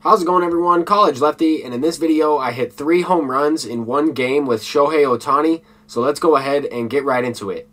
How's it going, everyone? College Lefty, and in this video I hit 3 home runs in one game with Shohei Ohtani, so let's go ahead and get right into it.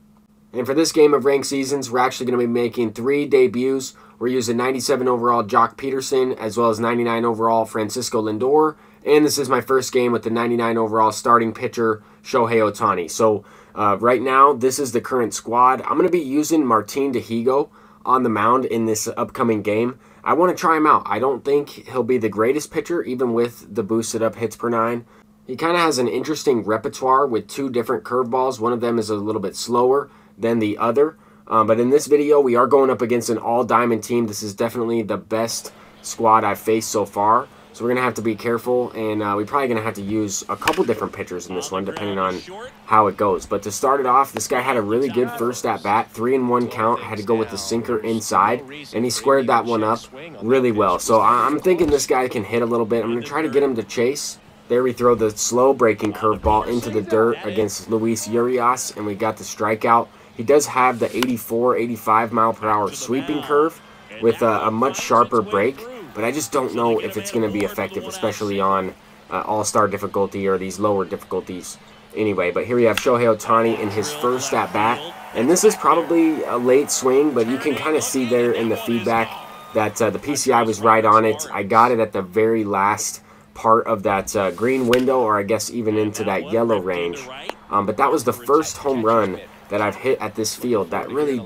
And for this game of ranked seasons, we're actually going to be making 3 debuts. We're using 97 overall Joc Pederson, as well as 99 overall Francisco Lindor, and this is my first game with the 99 overall starting pitcher Shohei Ohtani. So right now, this is the current squad. I'm going to be using Martin Dihigo on the mound in this upcoming game. I want to try him out. I don't think he'll be the greatest pitcher, even with the boosted up hits per 9. He kind of has an interesting repertoire with 2 different curveballs. One of them is a little bit slower than the other. But in this video, we are going up against an all-diamond team. This is definitely the best squad I've faced so far. So we're going to have to be careful, and we're probably going to have to use a couple different pitchers in this one, depending on how it goes. But to start it off, this guy had a really good first at-bat, 3-1 count, had to go with the sinker inside, and he squared that one up really well. So I'm thinking this guy can hit a little bit. I'm going to try to get him to chase. There we throw the slow-breaking curveball into the dirt against Luis Urias, and we got the strikeout. He does have the 84, 85 mile per hour sweeping curve with a much sharper break. But I just don't know if it's going to be effective, especially on all-star difficulty or these lower difficulties. Anyway, but here we have Shohei Ohtani in his first at-bat. And this is probably a late swing, but you can kind of see there in the feedback that the PCI was right on it. I got it at the very last part of that green window, or I guess even into that yellow range. But that was the first home run that I've hit at this field that really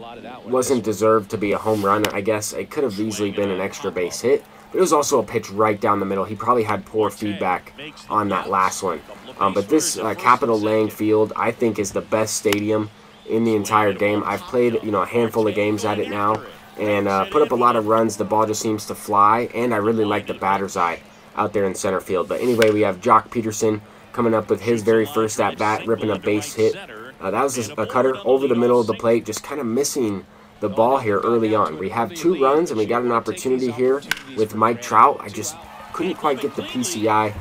wasn't deserved to be a home run. I guess it could have easily been an extra base hit. But it was also a pitch right down the middle. He probably had poor feedback on that last one. But this Capitol Lang Field, I think, is the best stadium in the entire game. I've played, a handful of games at it now and put up a lot of runs. The ball just seems to fly, and I really like the batter's eye out there in center field. But anyway, we have Joc Pederson coming up with his very first at-bat, ripping a base hit. That was a cutter over the middle of the plate, just kind of missing the ball here early on. We have 2 runs, and we got an opportunity here with Mike Trout. I just couldn't quite get the PCI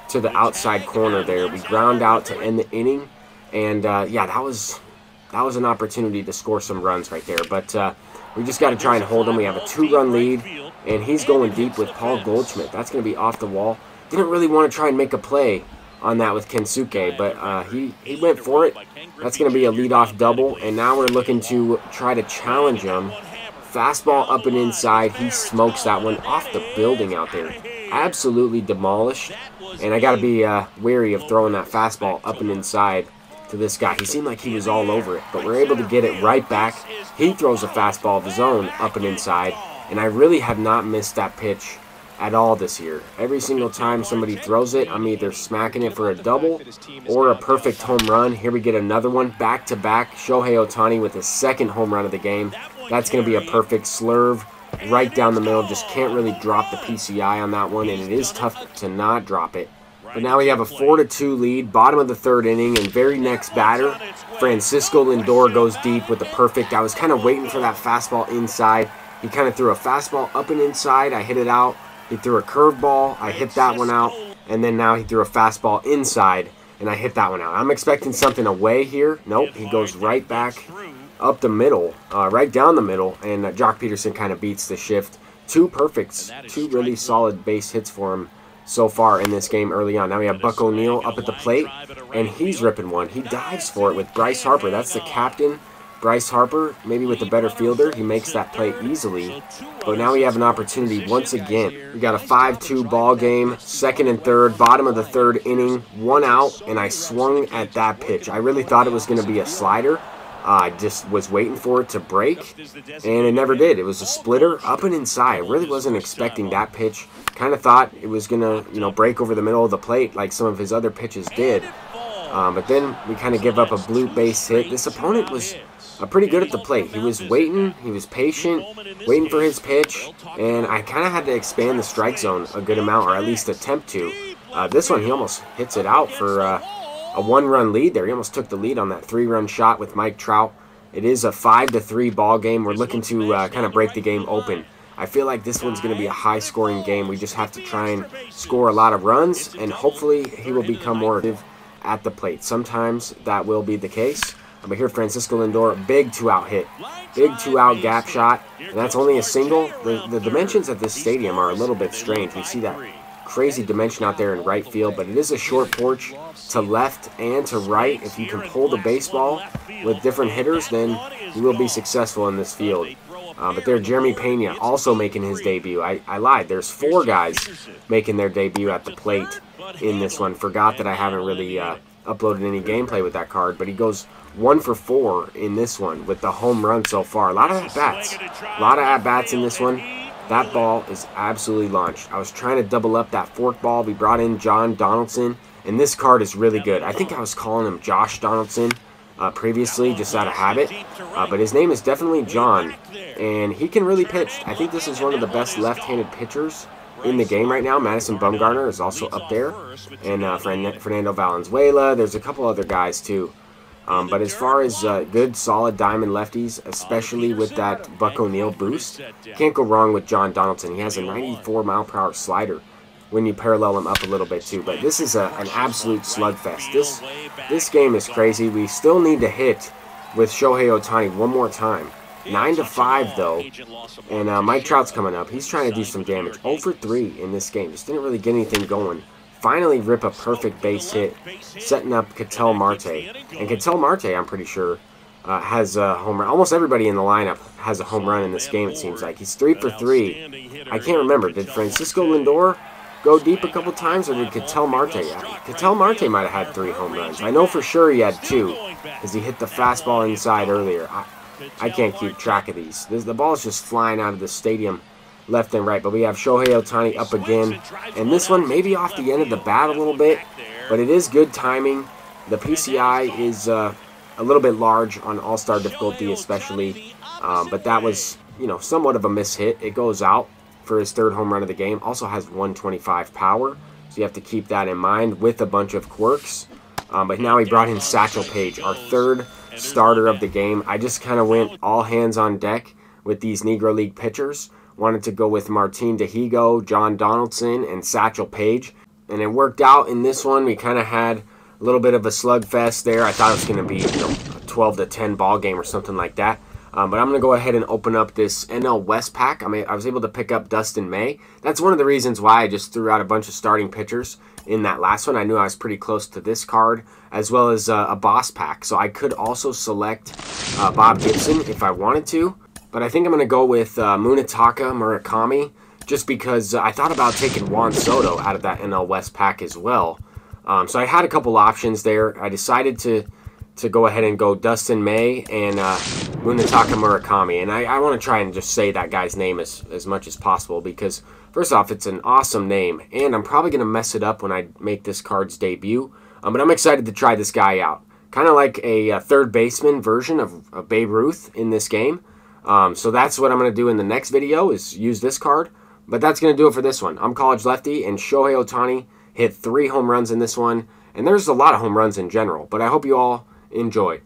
to the outside corner there. We ground out to end the inning, and yeah, that was an opportunity to score some runs right there. But we just got to try and hold him. We have a 2-run lead, and he's going deep with Paul Goldschmidt. That's going to be off the wall. Didn't really want to try and make a play on that with Kensuke, but he went for it. That's going to be a leadoff double, and now we're looking to try to challenge him. Fastball up and inside. He smokes that one off the building out there. Absolutely demolished, and I got to be wary of throwing that fastball up and inside to this guy. He seemed like he was all over it, but we're able to get it right back. He throws a fastball of his own up and inside, and I really have not missed that pitch at all this year. Every single time somebody throws it, I'm either smacking it for a double or a perfect home run. Here we get another one, back-to-back. Shohei Ohtani with his second home run of the game. That's going to be a perfect slurve right down the middle. Just can't really drop the PCI on that one, and it is tough to not drop it. But now we have a 4-2 lead, bottom of the 3rd inning, and very next batter, Francisco Lindor goes deep with the perfect. I was kind of waiting for that fastball inside. He kind of threw a fastball up and inside. I hit it out. He threw a curveball, I hit that one out, and then now he threw a fastball inside, and I hit that one out. I'm expecting something away here. Nope, he goes right back up the middle, right down the middle, and Joc Pederson kind of beats the shift. 2 perfects, 2 really solid base hits for him so far in this game early on. Now we have Buck O'Neil up at the plate, and he's ripping one. He dives for it with Bryce Harper. That's the captain. Bryce Harper, maybe with the better fielder, he makes that play easily. But now we have an opportunity once again. We got a 5-2 ball game, 2nd and 3rd, bottom of the 3rd inning, 1 out, and I swung at that pitch. I really thought it was going to be a slider. I just was waiting for it to break, and it never did. It was a splitter up and inside. I really wasn't expecting that pitch. Kind of thought it was going to, break over the middle of the plate like some of his other pitches did. But then we kind of give up a blue base hit. This opponent was pretty good at the plate. He was waiting, he was patient, waiting for his pitch, and I kind of had to expand the strike zone a good amount, or at least attempt to. This one, he almost hits it out for a 1-run lead there. He almost took the lead on that 3-run shot with Mike Trout. It is a 5-3 ball game. We're looking to kind of break the game open. I feel like this one's going to be a high-scoring game. We just have to try and score a lot of runs, and hopefully he will become more active at the plate. Sometimes that will be the case. But here, Francisco Lindor, big 2-out hit. Big 2-out gap shot, and that's only a single. The dimensions at this stadium are a little bit strange. We see that crazy dimension out there in right field, but it is a short porch to left and to right. If you can pull the baseball with different hitters, then you will be successful in this field. But there, Jeremy Pena also making his debut. I lied. There's 4 guys making their debut at the plate in this one. Forgot that I haven't really uploaded any gameplay with that card, but he goes 1 for 4 in this one with the home run so far. A lot of at-bats. A lot of at-bats in this one. That ball is absolutely launched. I was trying to double up that fork ball. We brought in John Donaldson, and this card is really good. I think I was calling him Josh Donaldson previously, just out of habit. But his name is definitely John, and he can really pitch. I think this is one of the best left-handed pitchers in the game right now. Madison Bumgarner is also up there, and Fernando Valenzuela. There's a couple other guys too. But as far as good, solid diamond lefties, especially with that Buck O'Neil boost, can't go wrong with John Donaldson. He has a 94-mile-per-hour slider when you parallel him up a little bit too. But this is an absolute slugfest. This game is crazy. We still need to hit with Shohei Ohtani one more time. 9-5 though, and Mike Trout's coming up. He's trying to do some damage. 0 for 3 in this game. Just didn't really get anything going. Finally rip a perfect base hit, setting up Ketel Marte. And Ketel Marte, I'm pretty sure, has a home run. Almost everybody in the lineup has a home run in this game, it seems like. He's 3 for 3. I can't remember. Did Francisco Lindor go deep a couple times, or did Ketel Marte? Ketel Marte might have had 3 home runs. I know for sure he had 2, because he hit the fastball inside earlier. I can't keep track of these. The ball is just flying out of the stadium left and right, but we have Shohei Ohtani up again, and this one maybe off the end of the bat a little bit, but it is good timing. The PCI is a little bit large on All-Star difficulty especially, but that was, you know, somewhat of a miss-hit. It goes out for his 3rd home run of the game. Also has 125 power, so you have to keep that in mind with a bunch of quirks. But now he brought in Satchel Paige, our 3rd starter of the game. I just kind of went all hands on deck with these Negro League pitchers. Wanted to go with Martin Dihigo, John Donaldson, and Satchel Paige. And it worked out in this one. We kind of had a little bit of a slugfest there. I thought it was going to be, you know, a 12-10 ball game or something like that. But I'm going to go ahead and open up this NL West pack. I was able to pick up Dustin May. That's one of the reasons why I just threw out a bunch of starting pitchers in that last one. I knew I was pretty close to this card, as well as a boss pack. So I could also select Bob Gibson if I wanted to. But I think I'm going to go with Munetaka Murakami, just because I thought about taking Juan Soto out of that NL West pack as well. So I had a couple options there. I decided to go ahead and go Dustin May and Munetaka Murakami. And I want to try and just say that guy's name as much as possible, because first off, it's an awesome name, and I'm probably going to mess it up when I make this card's debut. But I'm excited to try this guy out. Kind of like a third baseman version of Babe Ruth in this game. So that's what I'm going to do in the next video, is use this card. But that's going to do it for this one. I'm College Lefty, and Shohei Ohtani hit 3 home runs in this one. And there's a lot of home runs in general, but I hope you all enjoy.